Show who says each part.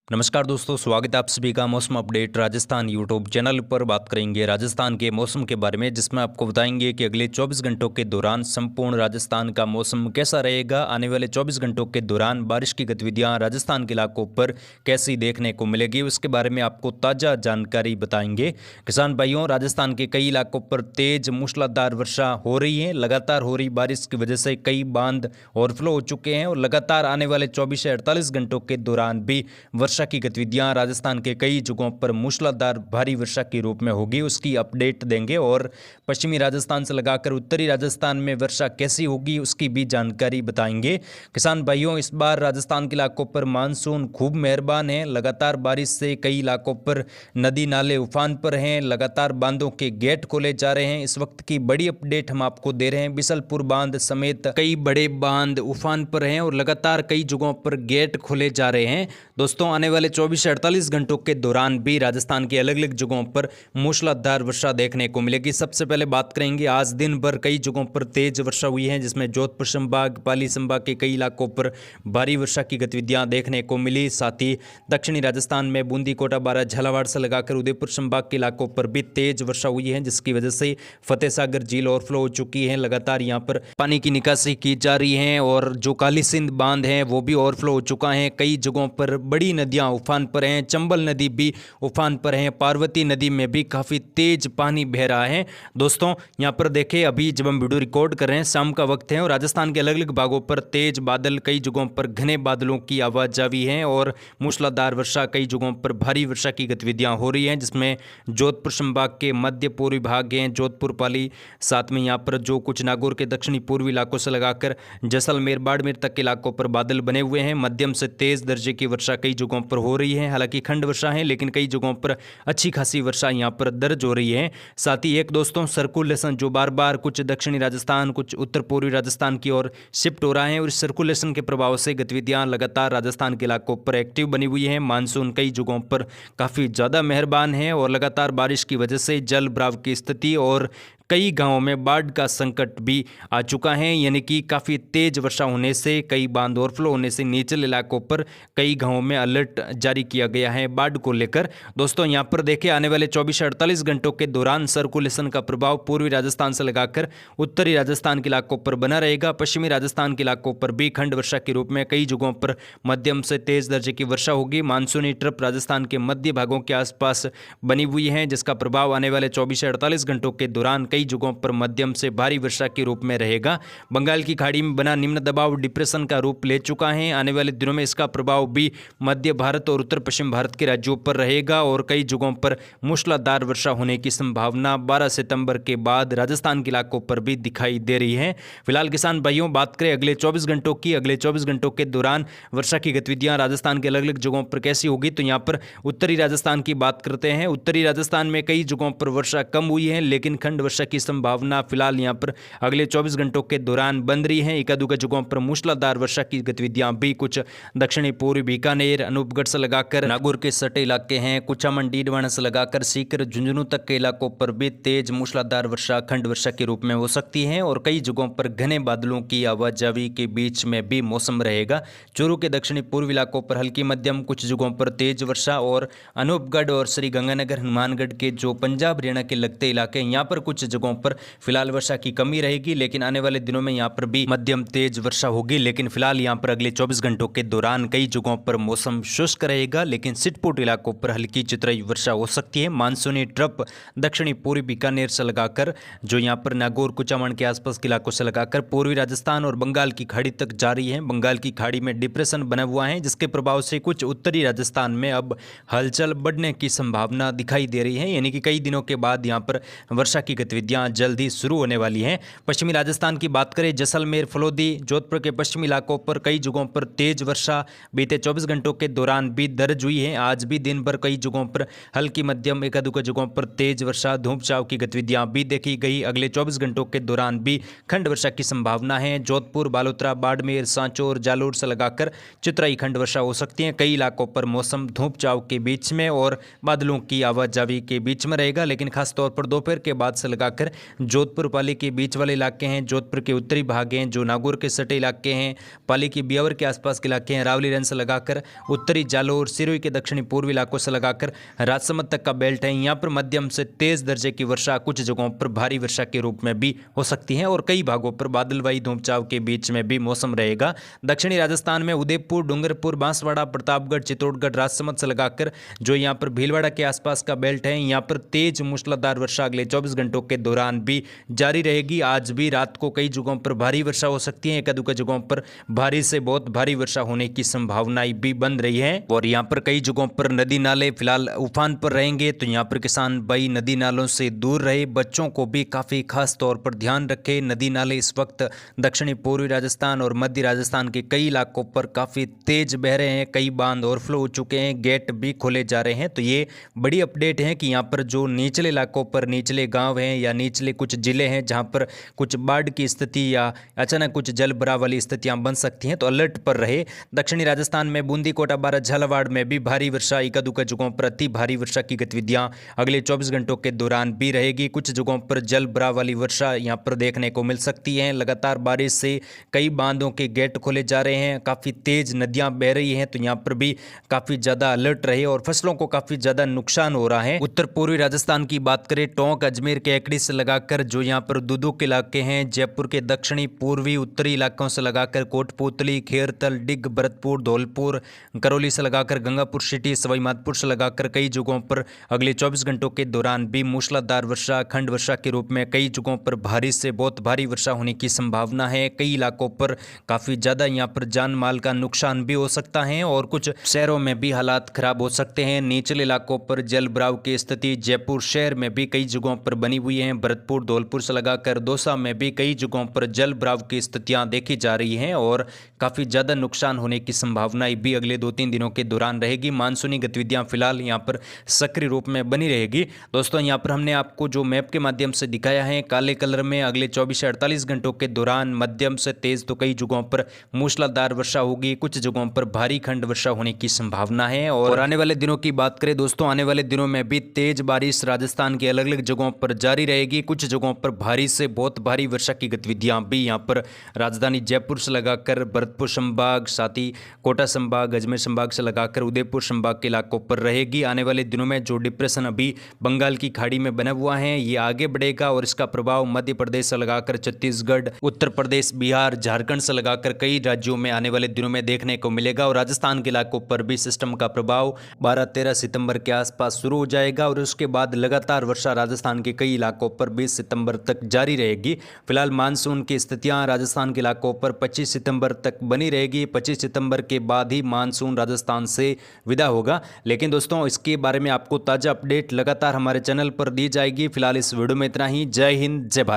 Speaker 1: नमस्कार दोस्तों, स्वागत है आप सभी का मौसम अपडेट राजस्थान यूट्यूब चैनल पर। बात करेंगे राजस्थान के मौसम के बारे में, जिसमें आपको बताएंगे कि अगले 24 घंटों के दौरान संपूर्ण राजस्थान का मौसम कैसा रहेगा। आने वाले 24 घंटों के दौरान बारिश की गतिविधियां राजस्थान के इलाकों पर कैसी देखने को मिलेगी, उसके बारे में आपको ताज़ा जानकारी बताएंगे। किसान भाइयों, राजस्थान के कई इलाकों पर तेज मूसलाधार वर्षा हो रही है। लगातार हो रही बारिश की वजह से कई बांध ओवरफ्लो हो चुके हैं और लगातार आने वाले 24 से 48 घंटों के दौरान भी वर्षा की गतिविधियां राजस्थान के कई जगहों पर मूसलाधार भारी वर्षा के रूप में होगी, उसकी अपडेट देंगे। और पश्चिमी राजस्थान से लगाकर उत्तरी राजस्थान में वर्षा कैसी होगी उसकी भी जानकारी बताएंगे। किसान भाइयों, इस बार राजस्थान के इलाकों पर मानसून खूब मेहरबान है। लगातार बारिश से कई इलाकों पर नदी नाले उफान पर हैं, लगातार बांधों के गेट खोले जा रहे हैं। इस वक्त की बड़ी अपडेट हम आपको दे रहे हैं। बिसलपुर बांध समेत कई बड़े बांध उफान पर हैं और लगातार कई जगहों पर गेट खोले जा रहे हैं। दोस्तों, आने वाले 24 से 48 घंटों के दौरान भी राजस्थान की अलग अलग जगहों पर मूसलाधार वर्षा देखने को मिलेगी। सबसे पहले बात करेंगे, आज दिन भर कई जगहों पर तेज वर्षा हुई है, जिसमें जोधपुर संभाग, पाली संभाग के कई इलाकों पर भारी वर्षा की गतिविधियां देखने को मिली। साथ ही दक्षिणी राजस्थान में बूंदी, कोटा, बारां, झालावाड़ से लगाकर उदयपुर संभाग के इलाकों पर भी तेज वर्षा हुई है, जिसकी वजह से फतेह सागर झील ओवरफ्लो हो चुकी है। लगातार यहाँ पर पानी की निकासी की जा रही है और जो काली सिंध बांध है वो भी ओवरफ्लो हो चुका है। कई जगहों पर बड़ी नदियां उफान पर हैं, चंबल नदी भी उफान पर है, पार्वती नदी में भी काफ़ी तेज पानी बह रहा है। दोस्तों, यहाँ पर देखें, अभी जब हम वीडियो रिकॉर्ड कर रहे हैं शाम का वक्त है और राजस्थान के अलग अलग भागों पर तेज बादल, कई जगहों पर घने बादलों की आवाजावी है और मूसलाधार वर्षा, कई जगहों पर भारी वर्षा की गतिविधियां हो रही हैं, जिसमें जोधपुर संभाग के मध्य पूर्वी भाग हैं, जोधपुर, पाली, साथ में यहाँ पर जो कुछ नागौर के दक्षिणी पूर्वी इलाकों से लगाकर जैसलमेर, बाड़मेर तक के इलाकों पर बादल बने हुए हैं। मध्यम से तेज दर्जे की वर्षा कई जगहों पर हो रही है। हालांकि खंड वर्षा है, लेकिन कई जगहों पर अच्छी खासी वर्षा यहां पर दर्ज हो रही है। साथ ही एक दोस्तों, सर्कुलेशन जो बार बार कुछ दक्षिणी राजस्थान, कुछ उत्तर पूर्वी राजस्थान की ओर शिफ्ट हो रहा है और इस सर्कुलेशन के प्रभाव से गतिविधियां लगातार राजस्थान के इलाकों पर एक्टिव बनी हुई है। मानसून कई जगहों पर काफ़ी ज़्यादा मेहरबान है और लगातार बारिश की वजह से जल भराव की स्थिति और कई गांवों में बाढ़ का संकट भी आ चुका है। यानी कि काफ़ी तेज वर्षा होने से, कई बांध ओवरफ्लो होने से निचले इलाकों पर कई गांवों में अलर्ट जारी किया गया है बाढ़ को लेकर। दोस्तों, यहां पर देखिए, आने वाले 24 से 48 घंटों के दौरान सर्कुलेशन का प्रभाव पूर्वी राजस्थान से लगाकर उत्तरी राजस्थान के इलाकों पर बना रहेगा। पश्चिमी राजस्थान के इलाकों पर भी खंड वर्षा के रूप में कई जगहों पर मध्यम से तेज दर्जे की वर्षा होगी। मानसूनी ट्रप राजस्थान के मध्य भागों के आसपास बनी हुई है, जिसका प्रभाव आने वाले 24 से 48 घंटों के दौरान कई जगहों पर मध्यम से भारी वर्षा के रूप में रहेगा। बंगाल की खाड़ी में बना निम्न दबाव डिप्रेशन का रूप ले चुका है। आने वाले दिनों में इसका प्रभाव भी मध्य भारत और उत्तर पश्चिम भारत के राज्यों पर रहेगा और कई जगहों पर मूसलाधार वर्षा होने की संभावना 12 सितंबर के बाद राजस्थान के इलाकों पर भी दिखाई दे रही है। फिलहाल किसान भाइयों, बात करें अगले 24 घंटों की, अगले 24 घंटों के दौरान वर्षा की गतिविधियां राजस्थान के अलग अलग जगहों पर कैसी होगी, तो यहाँ पर उत्तरी राजस्थान की बात करते हैं। उत्तरी राजस्थान में कई जगहों पर वर्षा कम हुई है, लेकिन खंड वर्षा की संभावना फिलहाल यहां पर अगले 24 घंटों के दौरान बन रही है। एकादुका जगहों पर मूसलाधार वर्षा की गतिविधियां भी कुछ दक्षिणी पूर्वी बीकानेर, अनूपगढ़ से लगाकर नागौर के सटे इलाके हैं, कुचामन, डीडवाना से लगाकर सीकर, झुंझुनू तक के इलाकों पर भी तेज मूसलाधार वर्षा खंड वर्षा के रूप में हो सकती है और कई जगहों पर घने बादलों की आवाजावी के बीच में भी मौसम रहेगा। चूरू के दक्षिणी पूर्वी इलाकों पर हल्की मध्यम, कुछ जगहों पर तेज वर्षा और अनूपगढ़ और श्रीगंगानगर, हनुमानगढ़ के जो पंजाब हरियाणा के लगते इलाके हैं, यहाँ पर कुछ जगहों पर फिलहाल वर्षा की कमी रहेगी, लेकिन आने वाले दिनों में यहाँ पर भी मध्यम तेज वर्षा होगी। लेकिन फिलहाल यहाँ पर अगले 24 घंटों के दौरान कई जगहों पर मौसम शुष्क रहेगा, लेकिन सिटपुट इलाकों पर हल्की चितराई वर्षा हो सकती है। मानसूनी ट्रप दक्षिणी पूर्वी बीकानेर से लगाकर जो यहाँ पर नागौर, कुचामन के आसपास के इलाकों से लगाकर पूर्वी राजस्थान और बंगाल की खाड़ी तक जा रही है। बंगाल की खाड़ी में डिप्रेशन बना हुआ है, जिसके प्रभाव से कुछ उत्तरी राजस्थान में अब हलचल बढ़ने की संभावना दिखाई दे रही है। यानी कि कई दिनों के बाद यहाँ पर वर्षा की गतिविधियां जल्दी शुरू होने वाली हैं। पश्चिमी राजस्थान की बात करें, जैसलमेर, फलोदी, जोधपुर के पश्चिमी इलाकों पर कई जगहों पर तेज वर्षा बीते 24 घंटों के दौरान भी दर्ज हुई है। आज भी दिन भर कई जगहों पर हल्की मध्यम, एकादुका जगहों पर तेज वर्षा, धूप छांव की गतिविधियां भी देखी गई। अगले 24 घंटों के दौरान भी खंड वर्षा की संभावना है। जोधपुर, बालोतरा, बाड़मेर, सांचौर, जालोर से लगाकर चितराई खंड वर्षा हो सकती है। कई इलाकों पर मौसम धूप छांव के बीच में और बादलों की आवाजावी के बीच में रहेगा, लेकिन खासतौर पर दोपहर के बाद से लगाकर लगाकर जोधपुर पाली के बीच वाले इलाके हैं, जोधपुर के उत्तरी भाग हैं, जो नागौर के सटे इलाके हैं, पाली की ब्यावर के आसपास के इलाके हैं, रावली रेंज से लगाकर उत्तरी जालोर सिरोही के दक्षिणी पूर्वी इलाकों से लगाकर राजसमंद तक का बेल्ट है। यहाँ पर मध्यम से तेज दर्जे की वर्षा, कुछ जगहों पर भारी वर्षा के रूप में भी हो सकती है और कई भागों पर बादलवाई धूपछांव के बीच में भी मौसम रहेगा। दक्षिणी राजस्थान में उदयपुर, डूंगरपुर, बांसवाड़ा, प्रतापगढ़, चित्तौड़गढ़, राजसमंद से लगाकर जो यहाँ पर भीलवाड़ा के आसपास का बेल्ट है, यहाँ पर तेज मूसलाधार वर्षा अगले 24 घंटों के दौरान भी जारी रहेगी। आज भी रात को कई जगहों पर भारी वर्षा हो सकती है, एक-दो जगहों पर भारी से बहुत भारी वर्षा होने की संभावनाएं भी बन रही है और यहाँ पर कई जगहों पर नदी नाले फिलहाल उफान पर रहेंगे, तो यहाँ पर किसान भाई नदी नालों से दूर रहे। बच्चों को भी काफी खास तौर पर ध्यान रखें। नदी नाले इस वक्त दक्षिणी पूर्वी राजस्थान और मध्य राजस्थान के कई इलाकों पर काफी तेज बह रहे हैं, कई बांध ओवरफ्लो हो चुके हैं, गेट भी खोले जा रहे हैं। तो ये बड़ी अपडेट है कि यहाँ पर जो निचले इलाकों पर निचले गांव हैं या निचले कुछ जिले हैं जहां पर कुछ बाढ़ की स्थिति या अचानक कुछ जल भराव वाली स्थितियां बन सकती हैं, तो अलर्ट पर रहे। दक्षिणी राजस्थान में बूंदी, कोटा, बारां, झालावाड़ में भी भारी वर्षा, एक-दो जगहों पर अति भारी वर्षा की गतिविधियां अगले 24 घंटों के दौरान भी रहेगी। कुछ जगहों पर जल भराव वाली वर्षा यहाँ पर देखने को मिल सकती है। लगातार बारिश से कई बांधों के गेट खोले जा रहे हैं, काफ़ी तेज नदियां बह रही हैं, तो यहाँ पर भी काफ़ी ज़्यादा अलर्ट रहे और फसलों को काफ़ी ज़्यादा नुकसान हो रहा है। उत्तर पूर्वी राजस्थान की बात करें, टोंक, अजमेर के एकड़ी से लगाकर जो यहाँ पर दूदू के इलाके हैं, जयपुर के दक्षिणी पूर्वी उत्तरी इलाकों से लगाकर कोटपूतली, खेरतल, डिग, भरतपुर, धौलपुर, करौली से लगाकर गंगापुर सिटी, सवाई माधोपुर से लगाकर कई जगहों पर अगले 24 घंटों के दौरान भी मूसलाधार वर्षा, खंड वर्षा के रूप में कई जगहों पर भारी से बहुत भारी वर्षा होने की संभावना है। कई इलाकों पर काफ़ी ज़्यादा यहाँ पर जान माल का नुकसान भी हो सकता है और कुछ शहरों में भी हालात खराब हो सकते हैं। निचले इलाकों पर जल भराव की स्थिति जयपुर शहर में भी कई जगहों पर बनी हुई है। भरतपुर, धौलपुर से लगाकर दौसा में भी कई जगहों पर जल भराव की स्थितियां देखी जा रही हैं और काफ़ी ज़्यादा नुकसान होने की संभावनाएं भी अगले 2-3 दिनों के दौरान रहेगी। मानसूनी गतिविधियां फिलहाल यहाँ पर सक्रिय रूप में बनी रहेगी। दोस्तों, यहाँ पर हमने आपको जो मैप के माध्यम से दिखाया है काले कलर में, अगले 24 से 48 घंटों के दौरान मध्यम से तेज तो कई जगहों पर मूसलाधार वर्षा होगी, कुछ जगहों पर भारी खंड वर्षा होने की संभावना है। और आने वाले दिनों की बात करें दोस्तों, आने वाले दिनों में भी तेज बारिश राजस्थान के अलग अलग जगहों पर जारी रहेगी। कुछ जगहों पर भारी से बहुत भारी वर्षा की गतिविधियां भी यहाँ पर राजधानी जयपुर से लगाकर भरतपुर संभाग, साथ ही कोटा संभाग, अजमेर संभाग से लगाकर उदयपुर संभाग के इलाकों पर रहेगी। आने वाले दिनों में जो डिप्रेशन अभी बंगाल की खाड़ी में बना हुआ है ये आगे बढ़ेगा और इसका प्रभाव मध्य प्रदेश से लगाकर छत्तीसगढ़, उत्तर प्रदेश, बिहार, झारखंड से लगाकर कई राज्यों में आने वाले दिनों में देखने को मिलेगा और राजस्थान के इलाकों पर भी सिस्टम का प्रभाव 12-13 सितंबर के आसपास शुरू हो जाएगा और उसके बाद लगातार वर्षा राजस्थान के कई इलाकों पर 20 सितंबर तक जारी रहेगी। फिलहाल मानसून की स्थितियां राजस्थान के इलाकों पर 25 सितंबर तक बनी रहेगी। 25 सितंबर के बाद ही मानसून राजस्थान से विदा होगा। लेकिन दोस्तों, इसके बारे में आपको ताज़ा अपडेट लगातार हमारे चैनल पर दी जाएगी। फिलहाल इस वीडियो में इतना ही। जय हिंद, जय भारत।